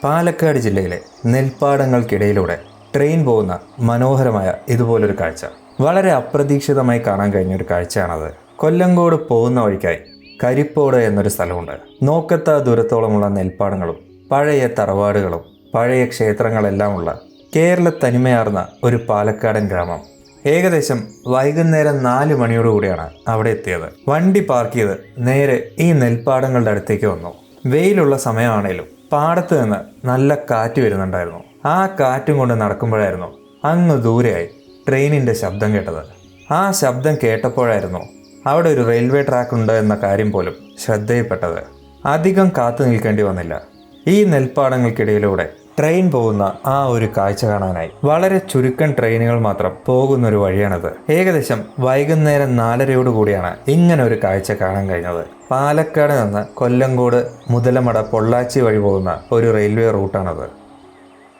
പാലക്കാട് ജില്ലയിലെ നെൽപ്പാടങ്ങൾക്കിടയിലൂടെ ട്രെയിൻ പോകുന്ന മനോഹരമായ ഇതുപോലൊരു കാഴ്ച. വളരെ അപ്രതീക്ഷിതമായി കാണാൻ കഴിഞ്ഞൊരു കാഴ്ചയാണത്. കൊല്ലങ്കോട് പോകുന്ന വഴിക്കായി കരിപ്പോട് എന്നൊരു സ്ഥലമുണ്ട്. നോക്കത്ത ദൂരത്തോളമുള്ള നെൽപ്പാടങ്ങളും പഴയ തറവാടുകളും പഴയ ക്ഷേത്രങ്ങളെല്ലാമുള്ള കേരള തനിമയാർന്ന ഒരു പാലക്കാടൻ ഗ്രാമം. ഏകദേശം വൈകുന്നേരം 4 മണിയോടുകൂടിയാണ് അവിടെ എത്തിയത്. വണ്ടി പാർക്ക് ചെയ്ത് നേരെ ഈ നെൽപ്പാടങ്ങളുടെ അടുത്തേക്ക് വന്നു. വെയിലുള്ള സമയമാണേലും പാടത്ത് നിന്ന് നല്ല കാറ്റ് വരുന്നുണ്ടായിരുന്നു. ആ കാറ്റും കൊണ്ട് നടക്കുമ്പോഴായിരുന്നു അങ്ങ് ദൂരെയായി ട്രെയിനിൻ്റെ ശബ്ദം കേട്ടത്. ആ ശബ്ദം കേട്ടപ്പോഴായിരുന്നു അവിടെ ഒരു റെയിൽവേ ട്രാക്ക് ഉണ്ട് എന്ന കാര്യം പോലും ശ്രദ്ധയിൽപ്പെട്ടത്. അധികം കാത്തു നിൽക്കേണ്ടി വന്നില്ല. ഈ നെൽപ്പാടങ്ങൾക്കിടയിലൂടെ ട്രെയിൻ പോകുന്ന ആ ഒരു കാഴ്ച കാണാനായി വളരെ ചുരുക്കം ട്രെയിനുകൾ മാത്രം പോകുന്നൊരു വഴിയാണത്. ഏകദേശം വൈകുന്നേരം 4:30 ഇങ്ങനെ ഒരു കാഴ്ച കാണാൻ കഴിഞ്ഞത്. പാലക്കാട് നിന്ന് കൊല്ലങ്കോട്, മുതലമട, പൊള്ളാച്ചി വഴി പോകുന്ന ഒരു റെയിൽവേ റൂട്ടാണത്.